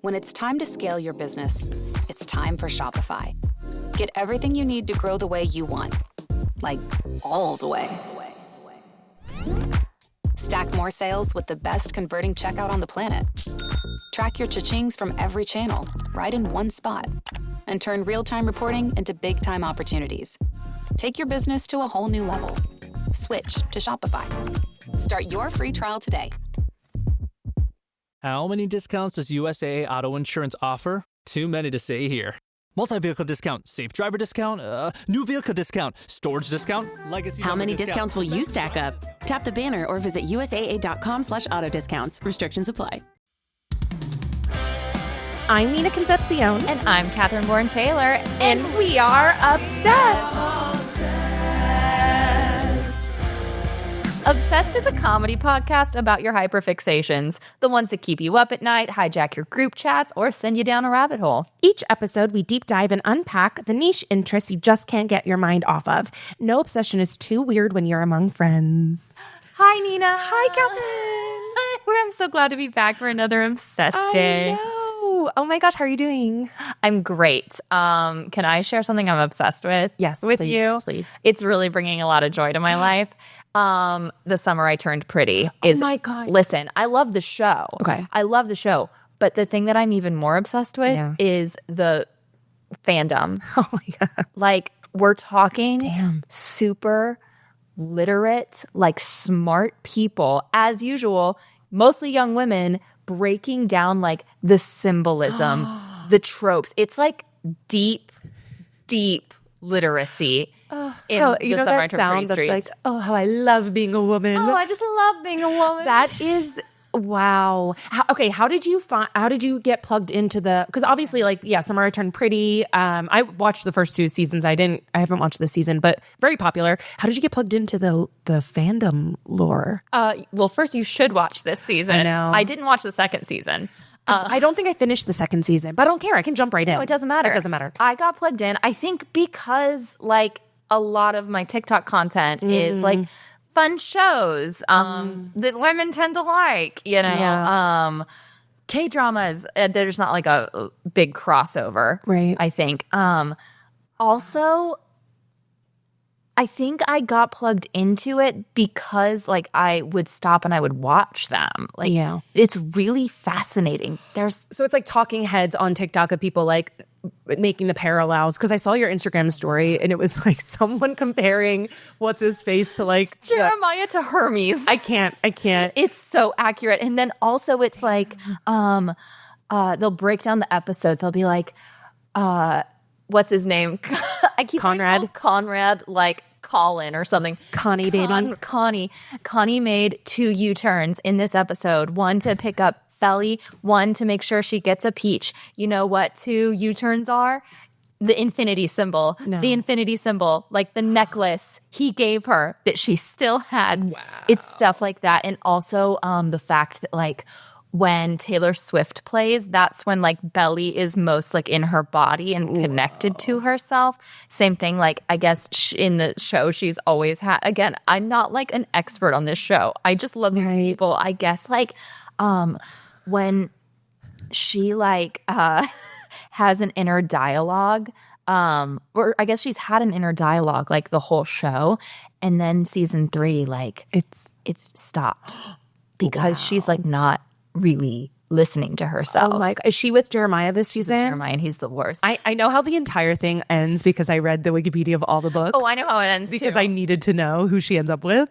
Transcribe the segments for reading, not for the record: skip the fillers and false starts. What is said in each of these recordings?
When it's time to scale your business, it's time for Shopify. Get everything you need to grow the way you want. Like, all the way. Stack more sales with the best converting checkout on the planet. Track your cha-chings from every channel, right in one spot. And turn real-time reporting into big-time opportunities. Take your business to a whole new level. Switch to Shopify. Start your free trial today. How many discounts does USAA Auto Insurance offer? Too many to say here. Multi-vehicle discount, safe driver discount, new vehicle discount, storage discount, legacy. How many discounts will you stack up? Tap the banner or visit USAA.com/auto discounts. Restrictions apply. I'm Nina Concepcion. And I'm Catherine Bourne-Taylor. And we are obsessed. Obsessed is a comedy podcast about your hyperfixations. The ones that keep you up at night, hijack your group chats, or send you down a rabbit hole. Each episode, we deep dive and unpack the niche interests you just can't get your mind off of. No obsession is too weird when you're among friends. Hi, Nina. Hi, Catherine. I'm so glad to be back for another Obsessed Day. I know. Oh my gosh, how are you doing? I'm great. Can I share something I'm obsessed with? Yes, with please, you. Please. It's really bringing a lot of joy to my life. The Summer I Turned Pretty is. Oh my God. Listen, I love the show. Okay. I love the show. But the thing that I'm even more obsessed with is the fandom. Oh my God. Like, we're talking super literate, like smart people, as usual, mostly young women, breaking down like the symbolism, the tropes. It's like deep, deep literacy. You know that sound that's like, oh, how I love being a woman. Oh, I just love being a woman. That is, wow. How did you get plugged into because obviously, like, yeah, Summer I Turned Pretty. I watched the first 2 seasons. I haven't watched this season, but very popular. How did you get plugged into the fandom lore? Well, first you should watch this season. I know. I didn't watch the second season. I don't think I finished the second season, but I don't care. I can jump right in. No, it doesn't matter. It doesn't matter. I got plugged in, I think, because like a lot of my TikTok content is like fun shows that women tend to like, you know. Yeah. K-dramas, there's not like a big crossover, right? I think. Also, I think I got plugged into it because like I would stop and I would watch them. Like, it's really fascinating. So it's like talking heads on TikTok of people like making the parallels, because I saw your Instagram story and it was like someone comparing what's his face to like Jeremiah to Hermes. I can't. It's so accurate. And then also it's like they'll break down the episodes. They'll be like, what's his name? I keep Conrad, like Colin or something. Connie, baby. Connie made 2 U-turns in this episode. One to pick up Sally, one to make sure she gets a peach. You know what 2 U-turns are? The infinity symbol. No. The infinity symbol, like the necklace he gave her that she still has. Wow. It's stuff like that. And also the fact that like when Taylor Swift plays, that's when like Belly is most like in her body and connected to herself. Same thing, like I guess in the show she's always had. Again, I'm not like an expert on this show. I just love these people. I guess like when she like has an inner dialogue, or I guess she's had an inner dialogue like the whole show, and then season 3 like it's stopped because she's like not really listening to herself. Oh my God. Is she with Jeremiah this season? Jeremiah, and he's the worst. I know how the entire thing ends because I read the Wikipedia of all the books. Oh, I know how it ends because too. I needed to know who she ends up with.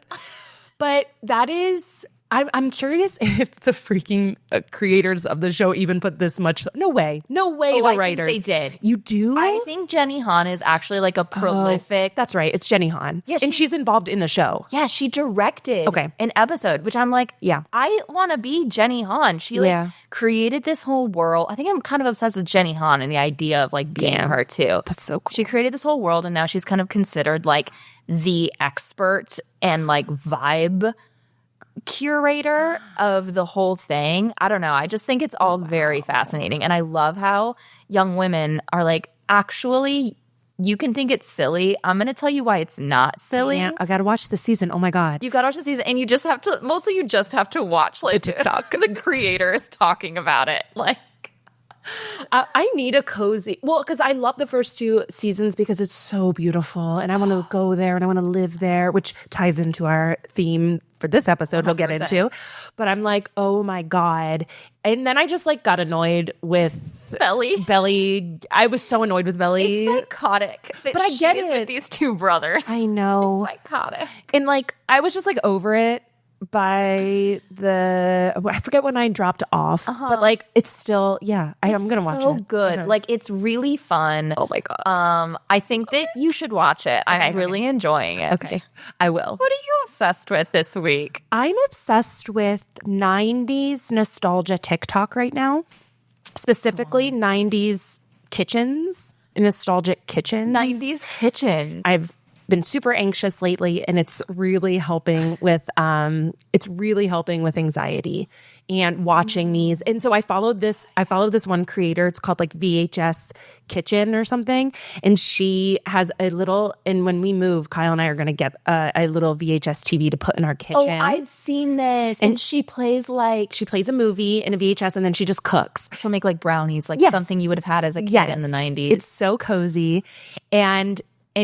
But that is, I'm curious if the freaking creators of the show even put this much. No way. The writers. Think they did. You do? I think Jenny Han is actually like a prolific. That's right. It's Jenny Han. Yeah, and she's involved in the show. Yeah, she directed an episode, which I'm like, yeah, I want to be Jenny Han. She like created this whole world. I think I'm kind of obsessed with Jenny Han and the idea of like being her too. That's so cool. She created this whole world, and now she's kind of considered like the expert and like vibe curator of the whole thing. I don't know. I just think it's all very fascinating. And I love how young women are like, actually, you can think it's silly. I'm going to tell you why it's not silly. Yeah, I got to watch the season. Oh my God. You got to watch the season, and you just have to, mostly you just have to watch like the TikTok. the creators talking about it. Like, I need a cozy. Well, because I love the first 2 seasons because it's so beautiful, and I want to go there and I want to live there, which ties into our theme for this episode. 100%. We'll get into. But I'm like, oh my god! And then I just like got annoyed with Belly. I was so annoyed with Belly. It's psychotic. But I get it with these 2 brothers. I know. It's psychotic. And like, I was just like over it by I forget when I dropped off, but like it's still, I'm gonna watch it. So good. Okay. Like it's really fun. Oh my god. I think that you should watch it. I'm really enjoying it. Okay, I will. What are you obsessed with this week? I'm obsessed with 90s nostalgia TikTok right now, specifically 90s kitchens, nostalgic kitchens. 90s kitchen. I've been super anxious lately, and it's really helping with anxiety and watching these. And so I followed this one creator. It's called like VHS Kitchen or something, and she has a little, and when we move, Kyle and I are going to get a little VHS TV to put in our kitchen. Oh, I've seen this. And she plays a movie in a VHS, and then she just cooks. She'll make like brownies, like something you would have had as a kid in the 90s. It's so cozy. And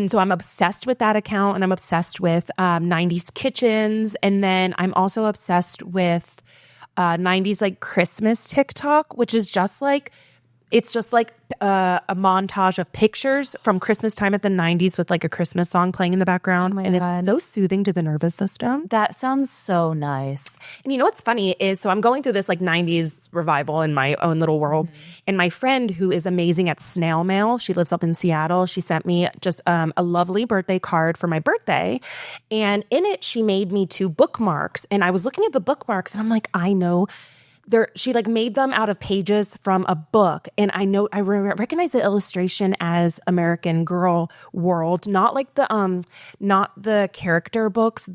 so I'm obsessed with that account, and I'm obsessed with 90s kitchens. And then I'm also obsessed with 90s like Christmas TikTok, which is just like, it's just like a montage of pictures from Christmas time at the 90s with like a Christmas song playing in the background. And it's so soothing to the nervous system. That sounds so nice. And you know what's funny is, so I'm going through this like 90s revival in my own little world. And my friend, who is amazing at snail mail, she lives up in Seattle. She sent me just a lovely birthday card for my birthday. And in it, she made me 2 bookmarks. And I was looking at the bookmarks, and I'm like, I know. She like made them out of pages from a book, and I recognize the illustration as American Girl World, not like the character books.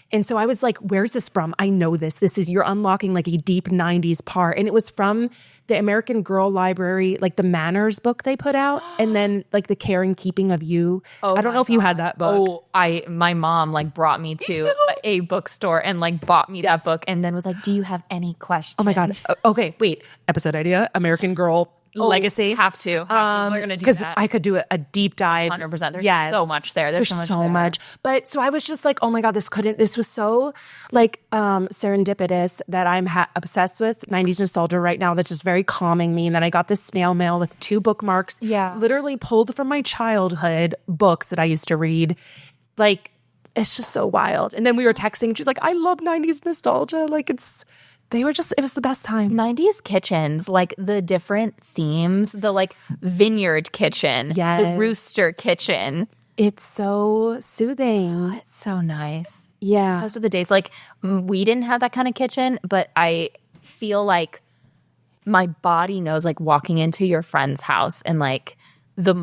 And so I was like, where's this from? I know this. You're unlocking like a deep 90s part. And it was from the American Girl Library, like the Manners book they put out, and then like the Care and Keeping of You. I don't know if you had that book. My mom like brought me to a bookstore and like bought me that book, and then was like, do you have any questions? Oh my God. Okay, wait. Episode idea, American Girl Legacy. Have to. We're going to do that. Because I could do a deep dive. 100%. There's so much there. There's so much. But so I was just like, oh my God, this was so like serendipitous that I'm obsessed with 90s nostalgia right now. That's just very calming me. And then I got this snail mail with 2 bookmarks. Yeah. Literally pulled from my childhood books that I used to read. Like, it's just so wild. And then we were texting. She's like, I love 90s nostalgia. Like it was the best time. 90s kitchens, like the different themes, the like vineyard kitchen, the rooster kitchen. It's so soothing. Oh, it's so nice. Yeah. Those are the days. Like we didn't have that kind of kitchen, but I feel like my body knows like walking into your friend's house and like the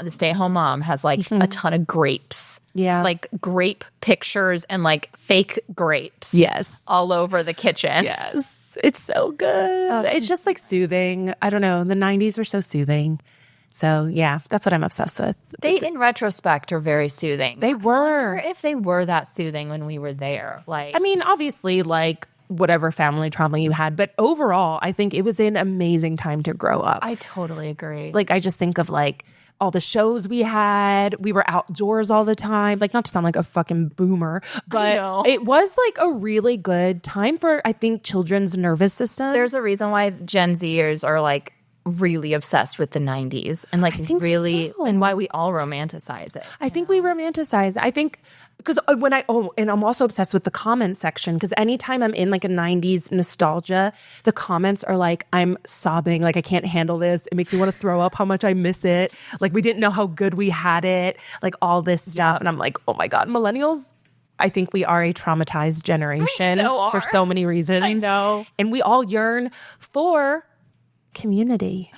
stay-at-home mom has like a ton of grapes. Yeah. Like grape pictures and like fake grapes. Yes. All over the kitchen. Yes. It's so good. It's just like soothing. I don't know. The 90s were so soothing. So yeah, that's what I'm obsessed with. They, in retrospect, are very soothing. They were. I wonder if they were that soothing when we were there. Like, I mean, obviously, like whatever family trauma you had, but overall, I think it was an amazing time to grow up. I totally agree. Like, I just think of like all the shows we had. We were outdoors all the time. Like, not to sound like a fucking boomer, but it was like a really good time for, I think, children's nervous system. There's a reason why Gen Zers are like really obsessed with the 90s and like really and why we all romanticize it. I think we romanticize. I think because and I'm also obsessed with the comment section, because anytime I'm in like a 90s nostalgia, the comments are like, I'm sobbing, like I can't handle this. It makes me want to throw up how much I miss it. Like we didn't know how good we had it, like all this stuff. And I'm like, oh my God, millennials, I think we are a traumatized generation for so many reasons. I know. And we all yearn for community.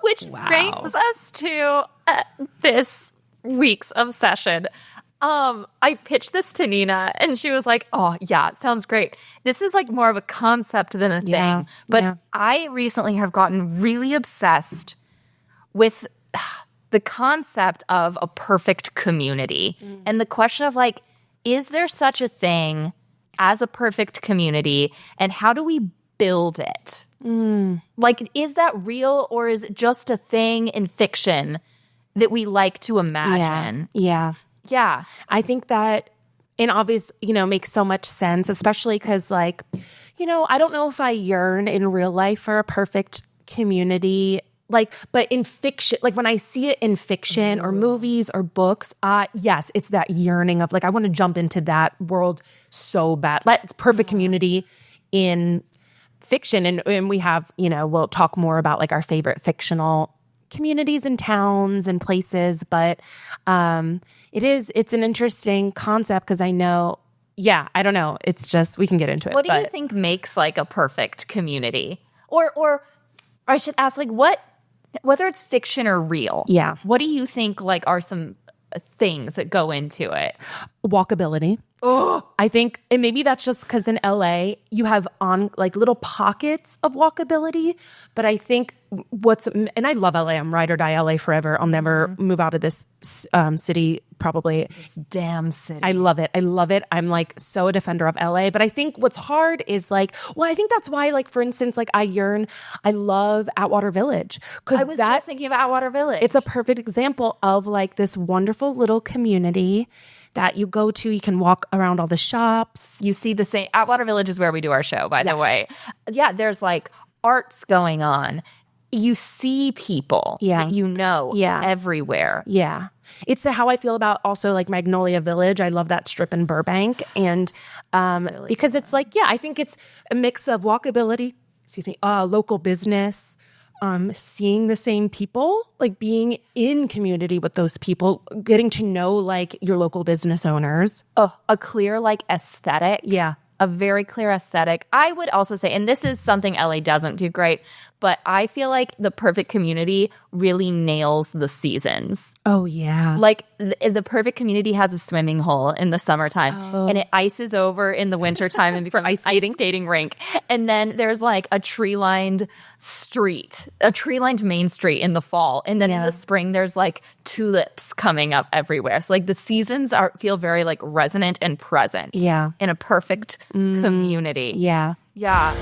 Which brings us to this week's obsession. I pitched this to Nina and she was like, oh yeah, it sounds great. This is like more of a concept than a thing. But I recently have gotten really obsessed with the concept of a perfect community. And the question of like, is there such a thing as a perfect community, and how do we build it? Like, is that real, or is it just a thing in fiction that we like to imagine? Yeah. I think that, and obvious, makes so much sense, especially because, like, I don't know if I yearn in real life for a perfect community. Like, but in fiction, like when I see it in fiction or movies or books, yes, it's that yearning of like, I want to jump into that world so bad. Let's perfect community in fiction. And we have, we'll talk more about like our favorite fictional communities and towns and places. But it's an interesting concept because I know, I don't know. It's just, we can get into it. What do you think makes like a perfect community? Or I should ask, like, whether it's fiction or real, what do you think like are some things that go into it? Walkability. Oh, I think, and maybe that's just because in LA you have on like little pockets of walkability, but I think and I love LA. I'm ride or die LA forever. I'll never move out of this city, probably. This damn city. I love it. I'm like so a defender of LA, but I think what's hard is like, I think that's why, like, for instance, like I love Atwater Village. I was just thinking of Atwater Village. It's a perfect example of like this wonderful little community that you go to. You can walk around all the shops. You see the same. Atwater Village is where we do our show, by the way. Yeah, there's like arts going on. You see people that you know everywhere. Yeah. It's how I feel about also like Magnolia Village. I love that strip in Burbank. And really because it's like, I think it's a mix of walkability, local business, seeing the same people, like being in community with those people, getting to know like your local business owners. Oh, a clear like aesthetic. Yeah. A very clear aesthetic. I would also say, and this is something LA doesn't do great, but I feel like the perfect community really nails the seasons. Oh, yeah. Like the perfect community has a swimming hole in the summertime and it ices over in the wintertime and before ice skating rink. And then there's like a tree-lined main street in the fall. And then in the spring, there's like tulips coming up everywhere. So like the seasons feel very like resonant and present in a perfect community. Yeah. Yeah.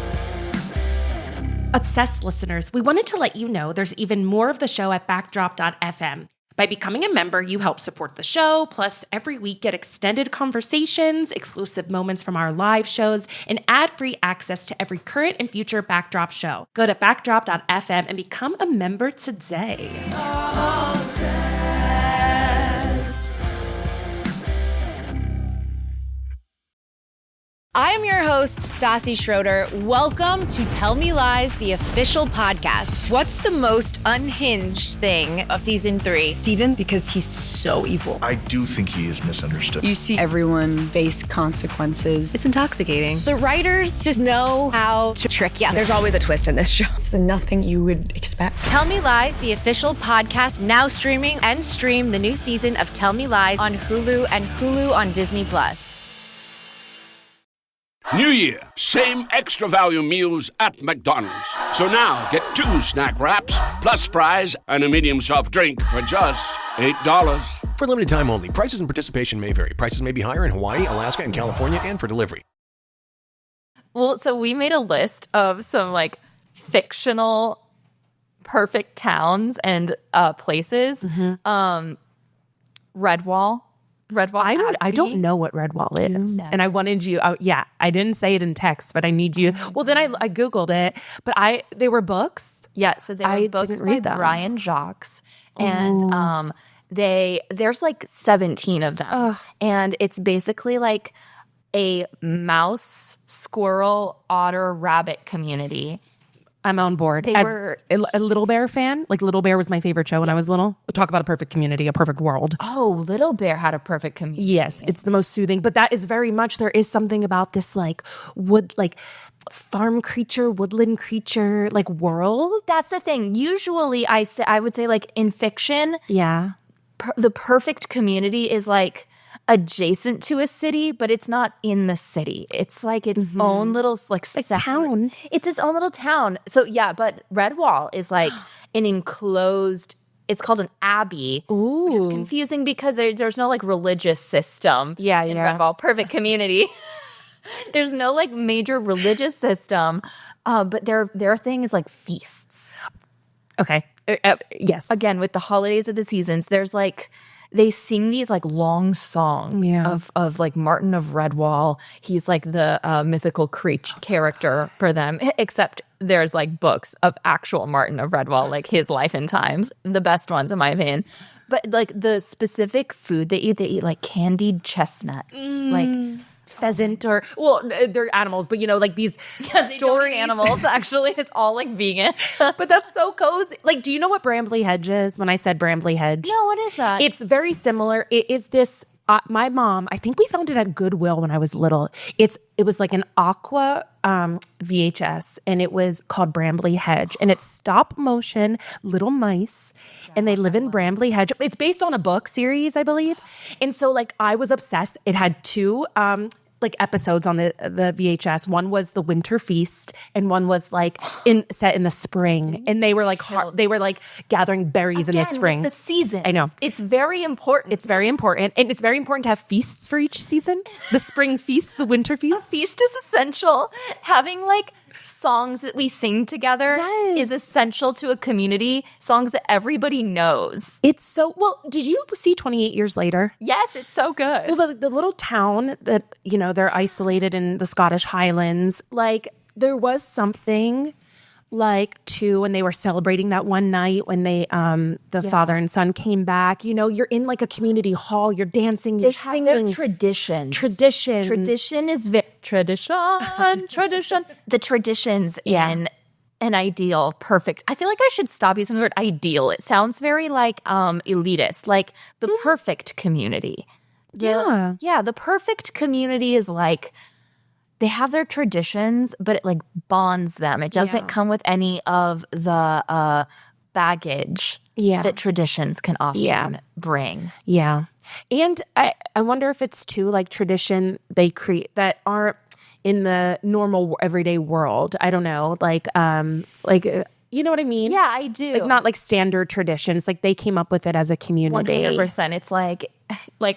Obsessed listeners, we wanted to let you know there's even more of the show at backdrop.fm. By becoming a member, you help support the show, plus every week get extended conversations, exclusive moments from our live shows, and ad-free access to every current and future Backdrop show. Go to backdrop.fm and become a member today. I am your host, Stassi Schroeder. Welcome to Tell Me Lies, the official podcast. What's the most unhinged thing of season 3? Steven, because he's so evil. I do think he is misunderstood. You see everyone face consequences. It's intoxicating. The writers just know how to trick you. There's always a twist in this show. It's nothing you would expect. Tell Me Lies, the official podcast, now streaming, and stream the new season of Tell Me Lies on Hulu and Hulu on Disney+. New Year, same extra value meals at McDonald's. So now get 2 snack wraps, plus fries, and a medium soft drink for just $8. For limited time only. Prices and participation may vary. Prices may be higher in Hawaii, Alaska, and California, and for delivery. Well, so we made a list of some like fictional perfect towns and places. Redwall. I don't know what Redwall is. And I wanted you, I didn't say it in text, but I need you. Well, then I Googled it, but they were books. Yeah, so they were books by Brian Jacques. And there's like 17 of them. And it's basically like a mouse, squirrel, otter, rabbit community. I'm on board. They were a Little Bear fan. Like Little Bear was my favorite show when I was little. Talk about a perfect community, a perfect world. Oh, Little Bear had a perfect community. Yes, it's the most soothing. But that is very much, there is something about this like farm creature, woodland creature, like world. That's the thing. Usually I would say like in fiction, the perfect community is like adjacent to a city, but it's not in the city. It's like its own little like town. It's its own little town. So but Redwall is like an enclosed. It's called an abbey, which is confusing because there's no like religious system. In Redwall, perfect community. There's no like major religious system. But their thing is like feasts. Okay. Yes. Again, with the holidays or the seasons, there's like they sing these like long songs of like Martin of Redwall. He's like the mythical character for them, except there's like books of actual Martin of Redwall, like his life and times, the best ones in my opinion. But like the specific food they eat like candied chestnuts, like pheasant or they're animals, but like these story animals. Actually, it's all like vegan. But that's so cozy. Like, do you know what Brambley Hedge is? When I said Brambley Hedge, no, what is that? It's very similar. It is this. My mom, I think we found it at Goodwill when I was little. It was like an aqua VHS, and it was called Brambley Hedge, and it's stop motion little mice, and they live in Brambley Hedge. It's based on a book series, I believe, and so like I was obsessed. It had two like episodes on the VHS. One was the Winter Feast, and one was like set in the spring. And they were like gathering berries in the spring. With the season. I know. It's very important. It's very important. And it's very important to have feasts for each season. The spring feast, the winter feast. A feast is essential. Having like songs that we sing together is essential to a community. Songs that everybody knows. It's so, well, did you see 28 Years Later? Yes, it's so good. Well, the little town that, they're isolated in the Scottish Highlands, like there was something like too when they were celebrating that one night when they the father and son came back, you're in like a community hall, you're dancing, you're singing. Their tradition is tradition. The traditions in an ideal perfect. I feel like I should stop using the word ideal. It sounds very like elitist, like the perfect community. The perfect community is like they have their traditions, but it like bonds them. It doesn't come with any of the baggage that traditions can often bring. Yeah. And I wonder if it's too like tradition they create that aren't in the normal everyday world. I don't know. You know what I mean? Yeah, I do. Like not like standard traditions. Like they came up with it as a community. 100%. It's like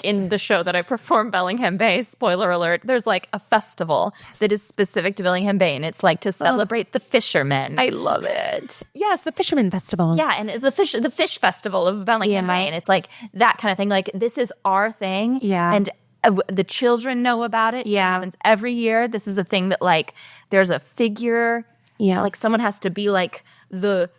in the show that I perform, Bellingham Bay, spoiler alert, there's like a festival that is specific to Bellingham Bay, and it's like to celebrate the fishermen. I love it. Yes, the Fisherman Festival. Yeah, and the fish festival of Bellingham Bay, and it's like that kind of thing. Like this is our thing. Yeah. And the children know about it. Yeah. It happens every year. This is a thing that like there's a figure. Yeah. Like someone has to be like the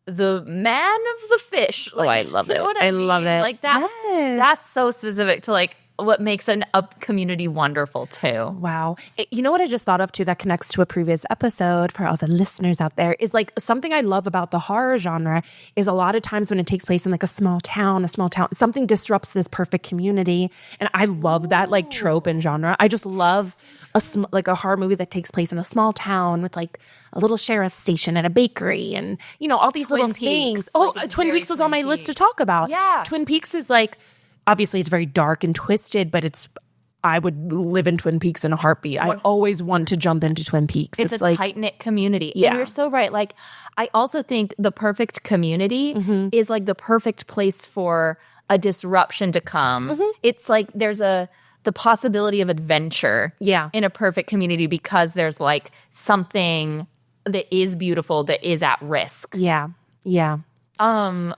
man of the fish. Like, I love it. You know what I mean? Love it. Like that's so specific to like what makes a community wonderful too. Wow. You know what I just thought of too that connects to a previous episode for all the listeners out there is like something I love about the horror genre is a lot of times when it takes place in like a small town, something disrupts this perfect community. And I love that like trope and genre. I just love a horror movie that takes place in a small town with like a little sheriff's station and a bakery and, all these little things. Oh, Twin Peaks was on my list to talk about. Yeah. Twin Peaks is like, obviously it's very dark and twisted, but I would live in Twin Peaks in a heartbeat. I always want to jump into Twin Peaks. It's a like, tight-knit community. Yeah. And you're so right. Like, I also think the perfect community is like the perfect place for a disruption to come. It's like there's the possibility of adventure in a perfect community because there's like something that is beautiful that is at risk. Yeah. Yeah. Hobbiton?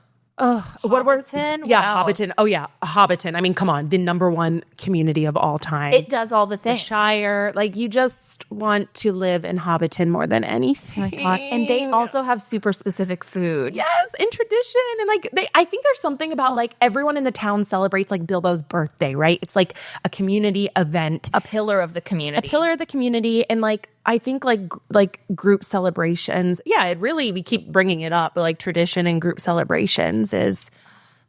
Hobbiton. Oh yeah, Hobbiton. I mean, come on, the number one community of all time. It does all the things. The Shire, like you just want to live in Hobbiton more than anything. Oh my God. And they also have super specific food. Yes, and tradition, and like I think there's something about like everyone in the town celebrates like Bilbo's birthday, right? It's like a community event, a pillar of the community, and like I think like group celebrations. Yeah, we keep bringing it up, but like tradition and group celebrations is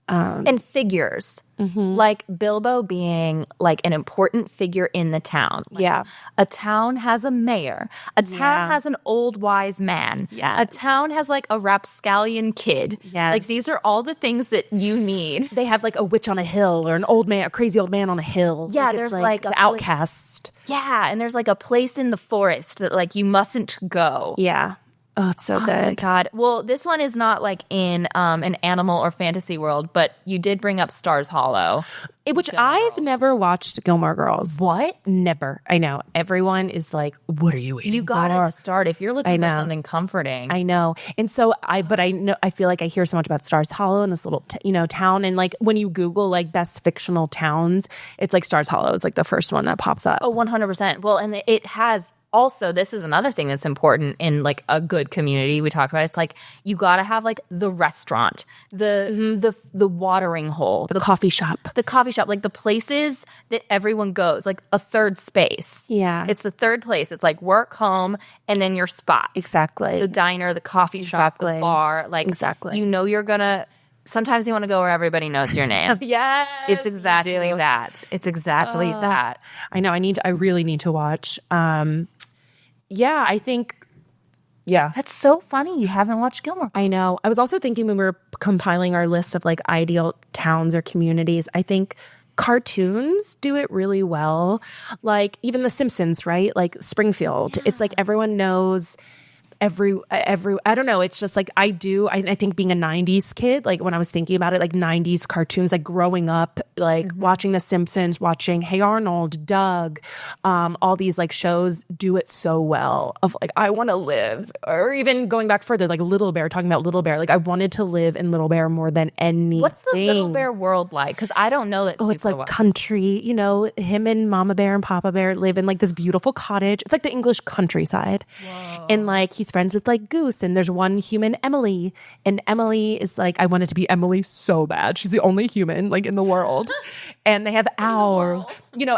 and figures. Like Bilbo being like an important figure in the town. Like, a town has a mayor. A town has an old wise man. A town has like a rapscallion kid. Like these are all the things that you need. They have like a witch on a hill or a crazy old man on a hill. Yeah, there's like the outcast. Yeah, and there's like a place in the forest that like you mustn't go. Yeah. Oh, it's so Oh my good. God. Well, this one is not like in an animal or fantasy world, but you did bring up Stars Hollow. Which I've never watched Gilmore Girls. What? Never. I know. Everyone is like, what are you waiting You gotta for? start if you're looking I for know. something comforting. I know. And so I know, I feel like I hear so much about Stars Hollow and this little, town. And like when you Google like best fictional towns, it's like Stars Hollow is like the first one that pops up. Oh, 100%. Well, and it has also, this is another thing that's important in like a good community we talk about. It's like you got to have like the restaurant, the watering hole, the coffee shop, like the places that everyone goes, like a third space. Yeah. It's the third place. It's like work, home, and then your spot. Exactly. The diner, the coffee shop, the bar. Like exactly. You know you're gonna. Sometimes you want to go where everybody knows your name. Yes. It's exactly that. It's exactly that. I know. I really need to watch. Yeah, I think. Yeah. That's so funny. You haven't watched Gilmore. I know. I was also thinking when we were compiling our list of like ideal towns or communities, I think cartoons do it really well. Like even The Simpsons, right? Like Springfield. It's like everyone knows every I don't know, it's just like I think being a 90s kid, like when I was thinking about it, like 90s cartoons, like growing up, like watching The Simpsons, watching Hey Arnold, Doug, all these like shows do it so well of like I want to live, or even going back further, like Little Bear, talking about Little Bear, like I wanted to live in Little Bear more than anything. What's the Little Bear world like? Because I don't know that. Oh, it's like country, him and Mama Bear and Papa Bear live in like this beautiful cottage. It's like the English countryside. Whoa. And like he's friends with like Goose, and there's one human, Emily, and Emily is like, I wanted to be Emily so bad. She's the only human like in the world. And they have Owl.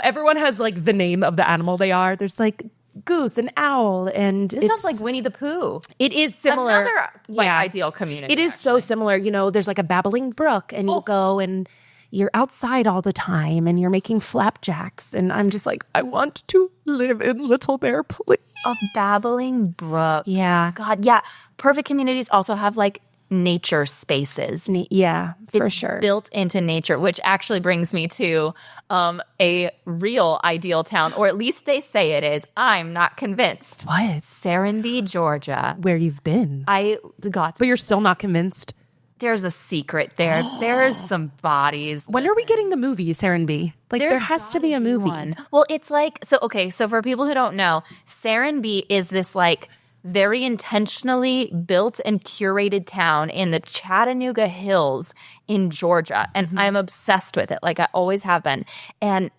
Everyone has like the name of the animal they are. There's like Goose and Owl, and this sounds like Winnie the Pooh. It is similar. Another ideal community. It is so similar. There's like a babbling brook, and you go and you're outside all the time, and you're making flapjacks, and I'm just like, I want to live in Little Bear, please. A babbling brook. Yeah. God, yeah. Perfect communities also have like nature spaces. For sure. Built into nature, which actually brings me to a real ideal town, or at least they say it is. I'm not convinced. What? Serenbe, Georgia. Where you've been. But you're still not convinced? There's a secret there. There's some bodies. When are we getting the movie, Serenbe? Like, there has to be a movie. Well, it's like, so for people who don't know, Serenbe is this like very intentionally built and curated town in the Chattanooga Hills in Georgia. And I'm obsessed with it. Like I always have been. And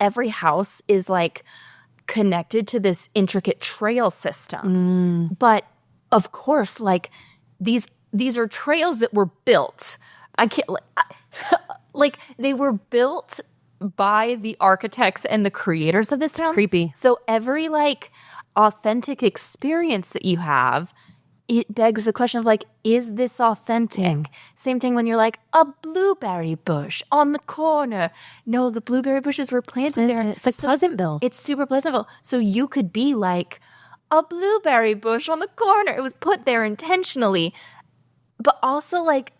every house is like connected to this intricate trail system. But of course, like these are trails that were built. I can't like they were built by the architects and the creators of this town. Creepy. So every like authentic experience that you have, it begs the question of like, is this authentic? Same thing when you're like, a blueberry bush on the corner. No, the blueberry bushes were planted there. It's like Pleasantville. It's super Pleasantville. So you could be like, a blueberry bush on the corner. It was put there intentionally. But also like,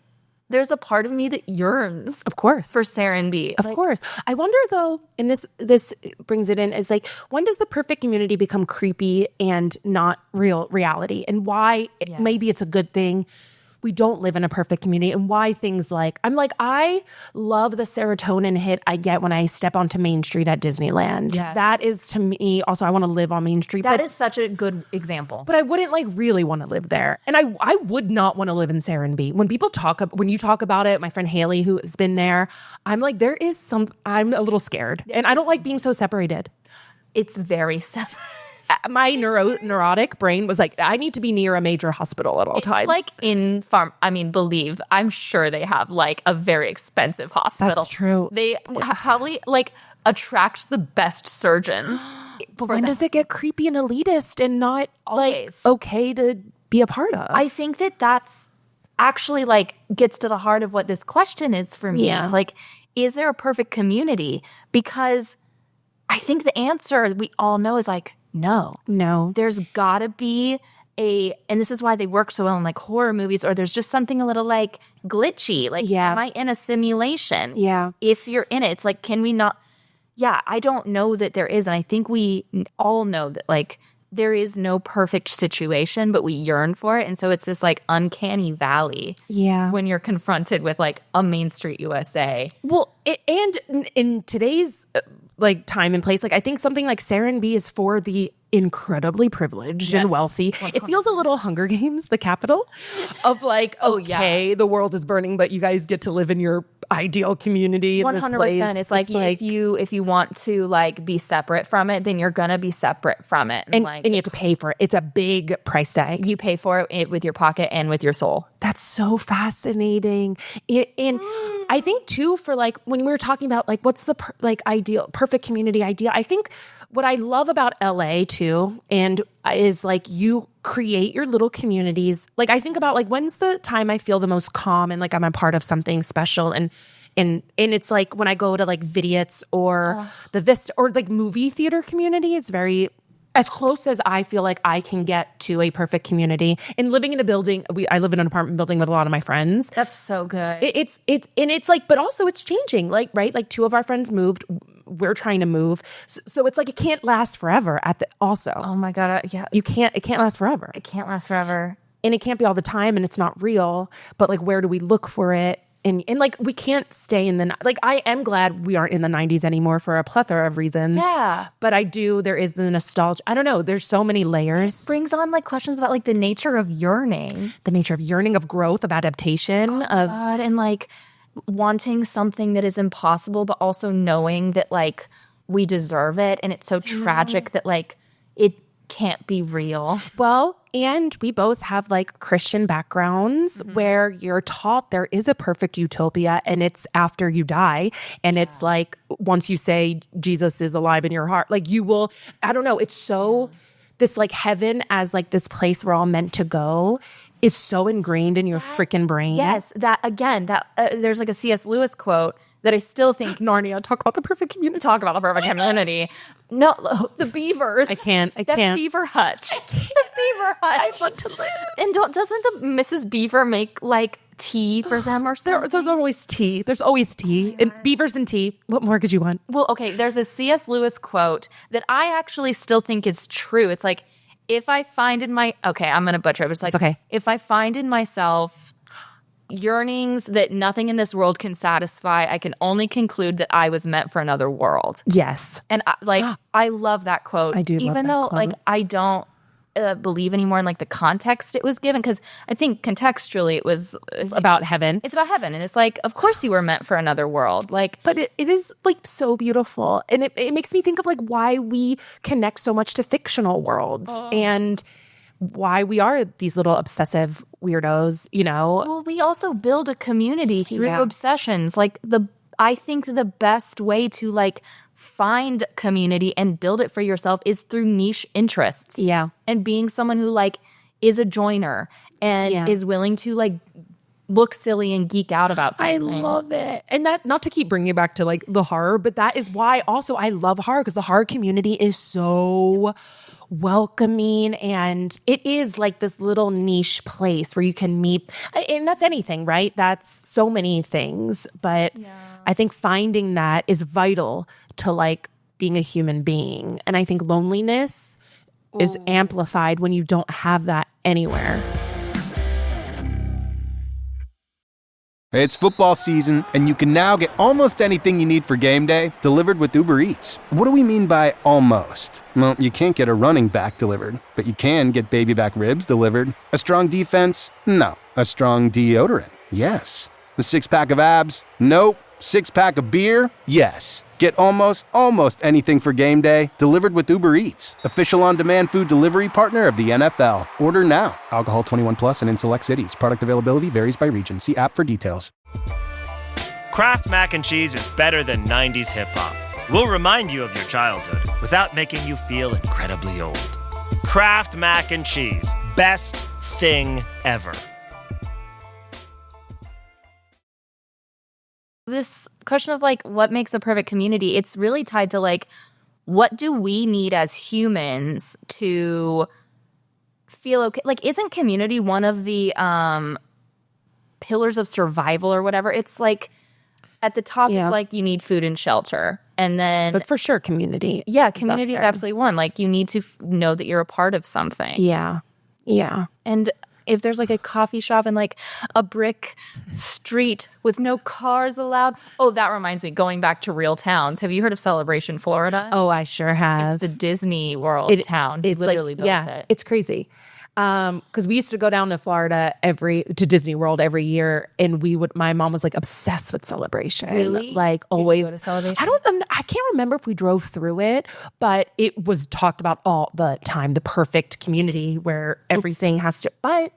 there's a part of me that yearns, of course, for Serenbe. Of course. I wonder though, and this brings it in, is like, when does the perfect community become creepy and not reality? And why maybe it's a good thing we don't live in a perfect community, and why things like, I love the serotonin hit I get when I step onto Main Street at Disneyland. Yes. That is, to me, also, I want to live on Main Street. That is such a good example. But I wouldn't really want to live there. And I would not want to live in Serenbe. When you talk about it, my friend Haley, who has been there, I'm like, I'm a little scared. And I don't like being so separated. It's very separate. My neurotic brain was like, I need to be near a major hospital at all times. Like I'm sure they have like a very expensive hospital. That's true. They probably like attract the best surgeons. But when does it get creepy and elitist and not like okay to be a part of? I think that's actually like gets to the heart of what this question is for me. Yeah. Like, is there a perfect community? Because I think the answer we all know is like, no. There's gotta be and this is why they work so well in like horror movies, or there's just something a little like glitchy. Like, am I in a simulation? Yeah. If you're in it, it's like, can we not? Yeah, I don't know that there is. And I think we all know that like there is no perfect situation, but we yearn for it. And so it's this like uncanny valley. Yeah. When you're confronted with like a Main Street USA. Well, and in today's like time and place, like I think something like Serenbe is for the incredibly privileged and wealthy. 100%. It feels a little Hunger Games, the capital of like, the world is burning, but you guys get to live in your ideal community. 100%. It's like if you want to like be separate from it, then you're gonna be separate from it, and you have to pay for it. It's a big price tag. You pay for it with your pocket and with your soul. That's so fascinating. And I think too, for like when we were talking about like what's the perfect community idea, I think what I love about LA too, and is like you create your little communities. Like I think about like when's the time I feel the most calm and like I'm a part of something special, and it's like when I go to like Vidiot's or the Vista or like movie theater community is very as close as I feel like I can get to a perfect community. And living in a building, I live in an apartment building with a lot of my friends. That's so good. It's like, but also it's changing. Like, right? Like 2 of our friends moved. We're trying to move. So it's like, it can't last forever also. Oh my God. Yeah. It can't last forever. It can't last forever. And it can't be all the time and it's not real, but like, where do we look for it? And like, we can't stay in like, I am glad we aren't in the 90s anymore for a plethora of reasons. Yeah. But there is the nostalgia. I don't know. There's so many layers. It brings on like questions about like the nature of yearning. The nature of yearning, of growth, of adaptation. God, and like wanting something that is impossible, but also knowing that like we deserve it. And it's so tragic that like it can't be real. Well, and we both have like Christian backgrounds where you're taught there is a perfect utopia and it's after you die. And it's like, once you say Jesus is alive in your heart, like you will, I don't know. It's so, this like heaven as like this place we're all meant to go is so ingrained in your freaking brain. Yes. That again, there's like a C.S. Lewis quote that I still think Narnia, talk about the perfect community. Talk about the perfect community. No, the beavers. I can't. That beaver hutch. The beaver hutch. I want to live. And doesn't the Mrs. Beaver make like tea for them or something? There's always tea. There's always tea. And beavers and tea. What more could you want? Well, okay. There's a C.S. Lewis quote that I actually still think is true. It's like, if I find in my, okay, I'm going to butcher it, but it's like, okay. If I find in myself yearnings that nothing in this world can satisfy, I can only conclude that I was meant for another world. Yes. And I love that quote. I do love that even though quote. like I don't believe anymore in like the context it was given, because I think contextually it was about heaven. It's about heaven, and it's like, of course you were meant for another world. Like, but it is like so beautiful, and it makes me think of like why we connect so much to fictional worlds and why we are these little obsessive weirdos, you know? Well, we also build a community through obsessions. Like I think the best way to like find community and build it for yourself is through niche interests. Yeah. And being someone who like is a joiner and is willing to like look silly and geek out about something. I love it. And that, not to keep bringing it back to like the horror, but that is why also I love horror, because the horror community is so welcoming, and it is like this little niche place where you can meet, and that's anything, right? That's so many things, but I think finding that is vital to like being a human being. And I think loneliness is amplified when you don't have that anywhere. It's football season, and you can now get almost anything you need for game day delivered with Uber Eats. What do we mean by almost? Well, you can't get a running back delivered, but you can get baby back ribs delivered. A strong defense? No. A strong deodorant? Yes. The 6-pack of abs? Nope. 6-pack of beer? Yes. Get almost anything for game day delivered with Uber Eats, official on-demand food delivery partner of the NFL. Order now. Alcohol 21 plus and in select cities. Product availability varies by region. See app for details. Kraft Mac and Cheese is better than 90s hip-hop. We'll remind you of your childhood without making you feel incredibly old. Kraft Mac and Cheese. Best thing ever. This question of like what makes a perfect community, it's really tied to like, what do we need as humans to feel okay? Like, isn't community one of the pillars of survival or whatever? It's like At the top Yeah. is like you need food and shelter. And then But for sure, community. yeah, community is there. absolutely one. Like you need to know that you're a part of something. Yeah. Yeah. And if there's like a coffee shop and like a brick street with no cars allowed. Oh, that reminds me, going back to real towns. Have you heard of Celebration, Florida? Oh, I sure have. It's the Disney World town. It's literally built it. It's crazy. Because we used to go down to Florida to Disney World every year, and my mom was like obsessed with Celebration. Really? Like Did you always. go to Celebration? I can't remember if we drove through it, but it was talked about all the time. The perfect community where everything has to. But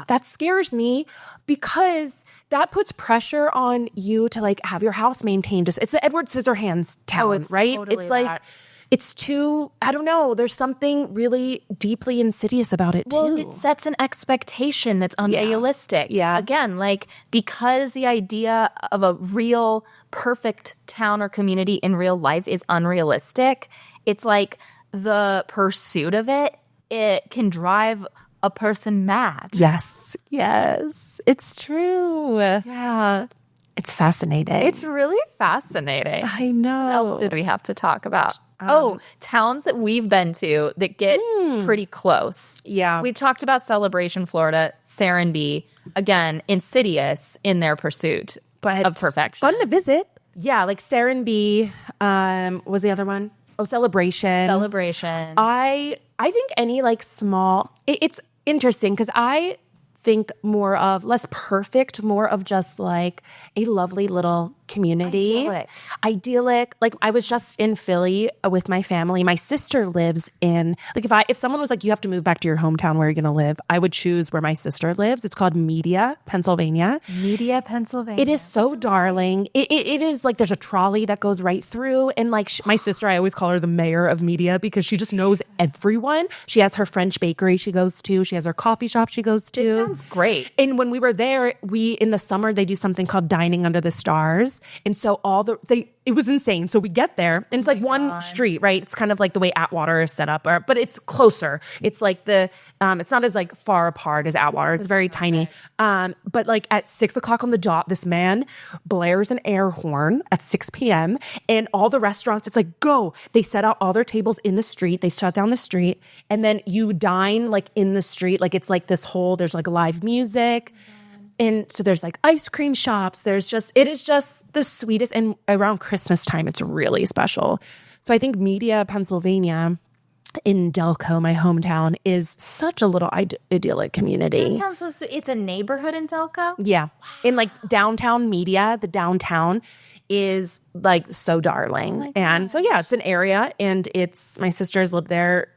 that scares me because that puts pressure on you to like have your house maintained. It's the Edward Scissorhands town, it's right? totally It's like. that. It's too, I don't know, there's something really deeply insidious about it, too. Well, it sets an expectation that's unrealistic. Yeah. Again, like because the idea of a real perfect town or community in real life is unrealistic, it's like the pursuit of it can drive a person mad. Yes. It's true. Yeah. It's fascinating. It's really fascinating. I know. What else did we have to talk about? Towns that we've been to that get pretty close. Yeah. We talked about Celebration, Florida, Serenbe, again, insidious in their pursuit of perfection. Fun to visit. Yeah, like Serenbe was the other one. Oh, Celebration. I think any like small, it's interesting because I think more of less perfect, more of just like a lovely little community. Idyllic. Like I was just in Philly with my family. My sister lives in, like if someone was like, you have to move back to your hometown, where you're going to live, I would choose where my sister lives. It's called Media, Pennsylvania. It is so darling. It is like there's a trolley that goes right through. And like my sister, I always call her the mayor of Media because she just knows everyone. She has her French bakery she goes to. She has her coffee shop she goes to. This sounds great. And when we were there, in the summer, they do something called Dining Under the Stars. And so it was insane. So we get there and it's like one street, right? It's kind of like the way Atwater is set up, but it's closer. It's like it's not as like far apart as Atwater. It's very tiny. But like at 6:00 on the dot, this man blares an air horn at 6 p.m. and all the restaurants, it's like, go. They set out all their tables in the street. They shut down the street and then you dine like in the street. Like it's like there's like live music. And so there's like ice cream shops. It is just the sweetest. And around Christmas time, it's really special. So I think Media, Pennsylvania, in Delco, my hometown, is such a little idyllic community. That sounds so sweet. It's a neighborhood in Delco? Yeah. In like downtown Media, the downtown is like so darling. And so, yeah, it's an area and my sisters live there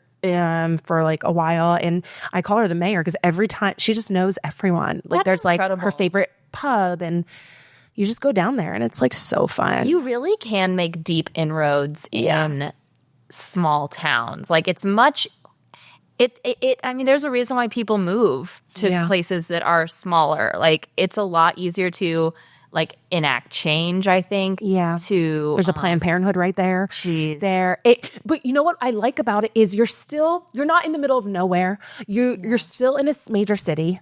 for like a while, and I call her the mayor because every time she just knows everyone. Like there's like her favorite pub, and you just go down there, and it's like so fun. You really can make deep inroads in small towns. Like it's much. I mean, there's a reason why people move to places that are smaller. Like it's a lot easier to like enact change, I think. Yeah. There's a Planned Parenthood right there. But you know what I like about it is you're not in the middle of nowhere. You're still in a major city.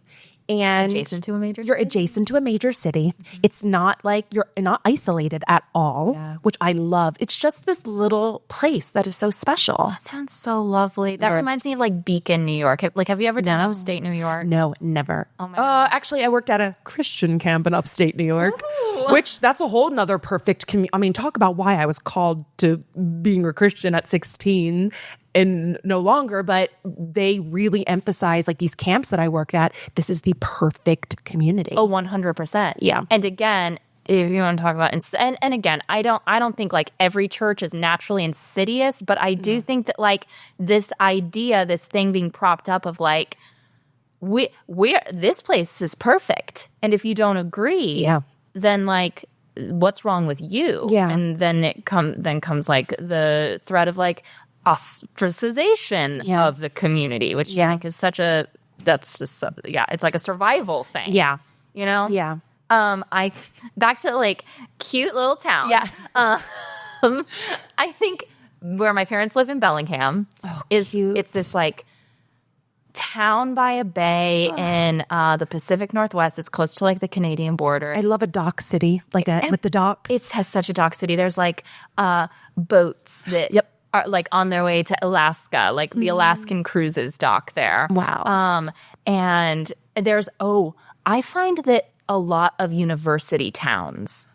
And adjacent to a major you're adjacent to a major city. Mm-hmm. It's not like you're not isolated at all, which I love. It's just this little place that is so special. That sounds so lovely. That reminds me of like Beacon, New York. Have you ever done upstate New York? No, never. Oh my God. Actually, I worked at a Christian camp in upstate New York, which that's a whole nother perfect I mean, talk about why I was called to being a Christian at 16 and no longer, but they really emphasize like these camps that I worked at. This is the perfect community. Oh, 100%. Yeah. And again, if you want to talk about, and again, I don't think like every church is naturally insidious, but I do think that like this idea, this thing being propped up of like, this place is perfect. And if you don't agree, then like, what's wrong with you? Yeah. And then comes like the threat of like, ostracization of the community, which I think is it's like a survival thing. Yeah. You know? Yeah. Back to like cute little town. Yeah. I think where my parents live in Bellingham cute. It's this like town by a bay in the Pacific Northwest. It's close to like the Canadian border. I love a dock city with the docks. It has such a dock city. There's like boats that are like on their way to Alaska, like the Alaskan Cruises dock there. Wow. And there's I find that a lot of university towns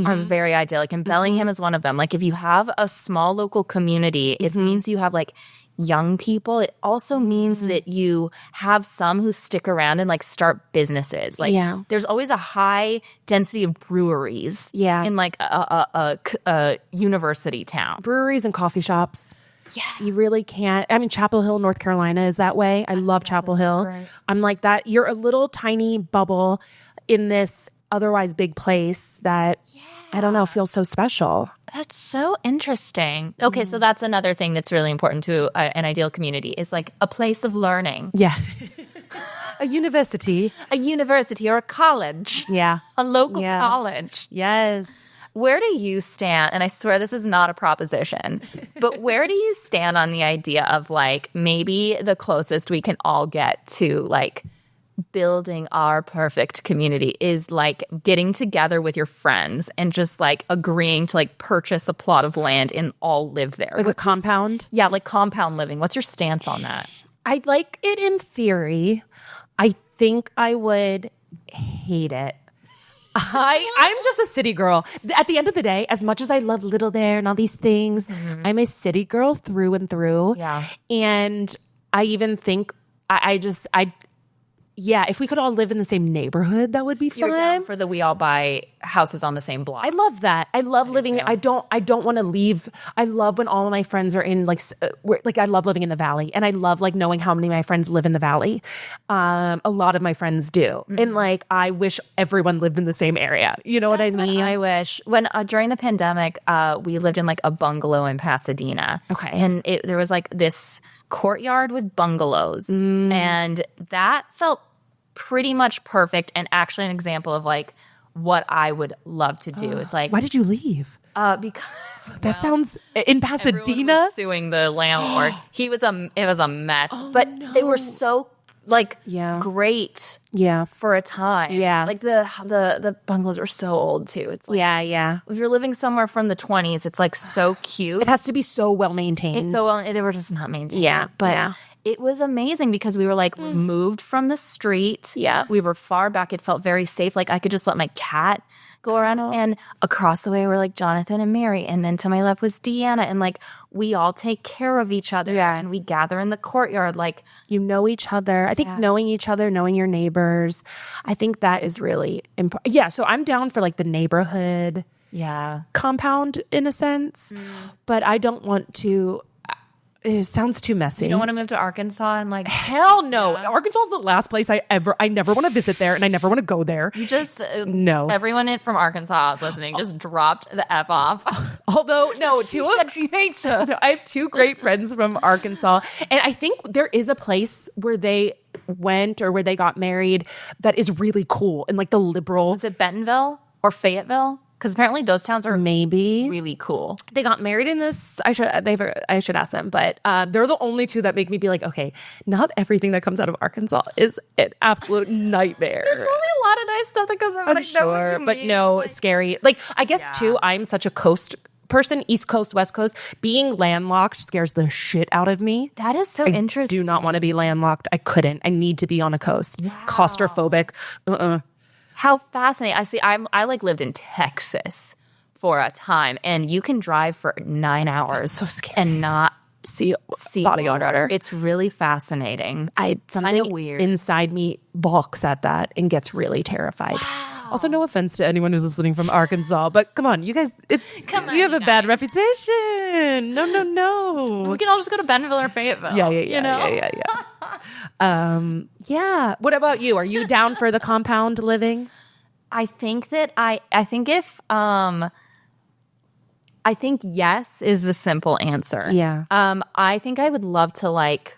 are very idyllic, and Bellingham is one of them. Like if you have a small local community, it means you have like young people. It also means that you have some who stick around and like start businesses. Like there's always a high density of breweries in like a university town. Breweries and coffee shops. Yeah. You really can't. I mean, Chapel Hill, North Carolina is that way. I love Chapel Hill. I'm like that. You're a little tiny bubble in this otherwise big place that, I don't know, feels so special. That's so interesting. Okay, so that's another thing that's really important to an ideal community is like a place of learning. Yeah. A university. A university or a college. Yeah. A local college. Yes. Where do you stand, and I swear this is not a proposition, but where do you stand on the idea of like maybe the closest we can all get to like building our perfect community is like getting together with your friends and just like agreeing to like purchase a plot of land and all live there. Like a compound? Yeah, like compound living. What's your stance on that? I like it in theory. I think I would hate it. I'm just a city girl. At the end of the day, as much as I love Little Bear and all these things, I'm a city girl through and through. Yeah. And I even think if we could all live in the same neighborhood, that would be fun. You're down for we all buy houses on the same block. I love that. I love living. I don't want to leave. I love when all of my friends are in I love living in the valley, and I love like knowing how many of my friends live in the valley. A lot of my friends do, and like I wish everyone lived in the same area. You know what I mean? I wish when during the pandemic, we lived in like a bungalow in Pasadena. Okay, and there was like this courtyard with bungalows, and that felt pretty much perfect, and actually an example of like what I would love to do. Is like, why did you leave? Because that sounds in Pasadena. Was suing the landlord. It was a mess, but they were so like great for a time. Like the bungalows are so old too. It's like, if you're living somewhere from the 20s, it's like so cute. It has to be so well maintained. It's so well, they were just not maintained. But it was amazing because we were like removed from the street. We were far back. It felt very safe. Like I could just let my cat go around, and across the way were like Jonathan and Mary, and then to my left was Deanna, and like we all take care of each other, and we gather in the courtyard. Like you know each other. I think knowing each other, knowing your neighbors, I think that is really important. Yeah, so I'm down for like the neighborhood compound in a sense, but I don't want to. It sounds too messy. You don't want to move to Arkansas and like hell no. Arkansas is the last place I never want to visit there, and I never want to go there. You just no. Everyone from Arkansas listening just dropped the F off. Although no, she said she hates her. No, I have two great friends from Arkansas, and I think there is a place where they went or where they got married that is really cool and like the liberal. Was it Bentonville or Fayetteville? Because apparently those towns are maybe really cool. They got married in this. I should ask them, but they're the only two that make me be like, okay, not everything that comes out of Arkansas is an absolute nightmare. There's probably a lot of nice stuff that comes out. I'm sure, but no, like, scary. Like I guess too, I'm such a coast person, East Coast, West Coast. Being landlocked scares the shit out of me. That is so interesting. I do not want to be landlocked. I couldn't. I need to be on a coast. Wow. Claustrophobic. How fascinating. I like lived in Texas for a time, and you can drive for 9 hours. That's so scary. And not see body water. It's really fascinating. Something weird inside me balks at that and gets really terrified. Wow. Also, no offense to anyone who's listening from Arkansas, but come on, you guys, you have a bad reputation. No. We can all just go to Bentonville or Fayetteville. Yeah. You know? Yeah. What about you? Are you down for the compound living? I think yes is the simple answer. Yeah. I think I would love to like,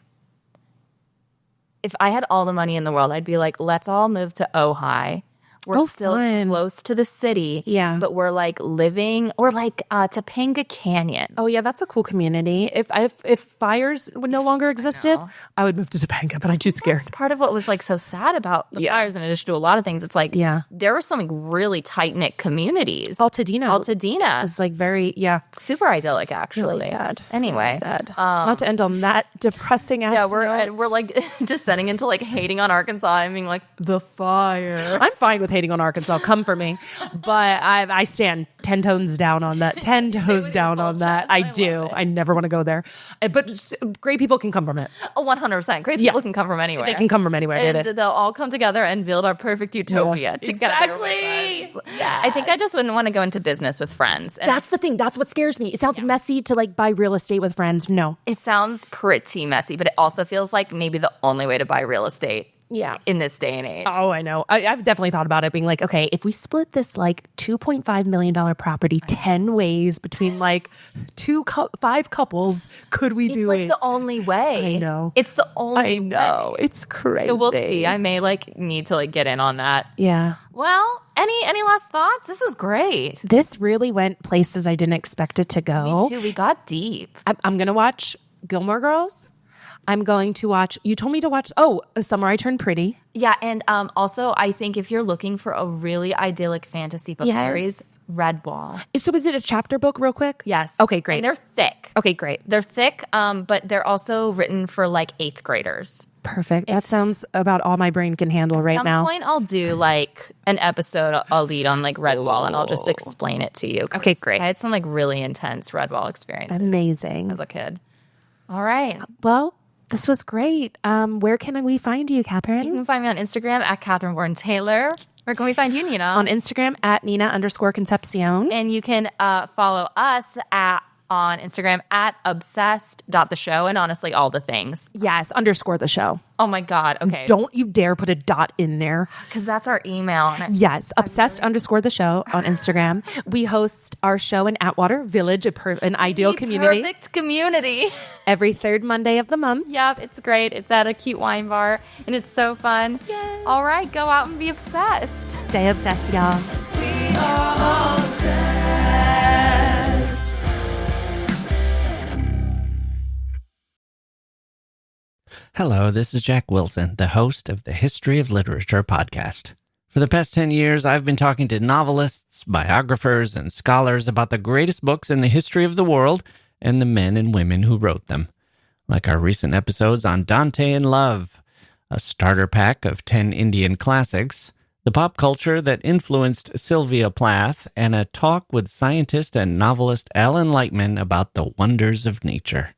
if I had all the money in the world, I'd be like, let's all move to Ojai. We're still fun. close to the city. Yeah. But we're like living, or like Topanga Canyon. Oh yeah, that's a cool community. If fires would no longer existed, I would move to Topanga, but I'm too scared. That's part of what was like so sad about the fires, in addition to a lot of things. It's like there were some like really tight-knit communities. Altadena. It's like very, super idyllic, actually. Really sad. Anyway. Sad. Not to end on that depressing ass note. We're like descending into like hating on Arkansas and being like, the fire. I'm fine with hating on Arkansas. Come for me. But I stand 10 toes down on that. 10 toes down on that. I do. I never want to go there. But great people can come from it. 100%. Great people can come from anywhere. They can come from anywhere. And they'll all come together and build our perfect utopia together. Exactly. I think I just wouldn't want to go into business with friends. And that's the thing. That's what scares me. It sounds messy to like buy real estate with friends. No. It sounds pretty messy, but it also feels like maybe the only way to buy real estate in this day and age. Oh, I know. I've definitely thought about it being like, okay, if we split this like $2.5 million property 10 ways between like 5 couples, could we do it? It's like the only way. I know. It's the only way. I know. It's crazy. So we'll see. I may like need to like get in on that. Yeah. Well, any last thoughts? This is great. This really went places I didn't expect it to go. Me too. We got deep. I'm going to watch Gilmore Girls. I'm going to watch, you told me to watch, Summer I Turned Pretty. Yeah, and also I think if you're looking for a really idyllic fantasy book series, Redwall. So is it a chapter book real quick? Yes. Okay, great. And they're thick. Okay, great. They're thick, but they're also written for like 8th graders. Perfect. That sounds about all my brain can handle right now. At some point I'll do like an episode, I'll lead on like Redwall and I'll just explain it to you. Okay, great. I had some like really intense Redwall experiences. Amazing. As a kid. All right. Well, this was great. Where can we find you, Catherine? You can find me on Instagram at Catherine Warren Taylor. Where can we find you, Nina? On Instagram at Nina_Concepcion. And you can follow us on Instagram at obsessed.theshow, and honestly, all the things. Yes, _the show. Oh my God. Okay. Don't you dare put a dot in there. Because that's our email. Yes, obsessed _the show on Instagram. We host our show in Atwater Village, an ideal community. Perfect community. Every third Monday of the month. Yep, it's great. It's at a cute wine bar, and it's so fun. Yes. All right, go out and be obsessed. Stay obsessed, y'all. We are obsessed. Hello, this is Jack Wilson, the host of the History of Literature podcast. For the past 10 years, I've been talking to novelists, biographers, and scholars about the greatest books in the history of the world and the men and women who wrote them. Like our recent episodes on Dante in Love, a starter pack of 10 Indian classics, the pop culture that influenced Sylvia Plath, and a talk with scientist and novelist Alan Lightman about the wonders of nature.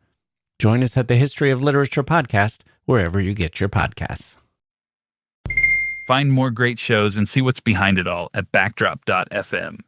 Join us at the History of Literature podcast, wherever you get your podcasts. Find more great shows and see what's behind it all at backdrop.fm.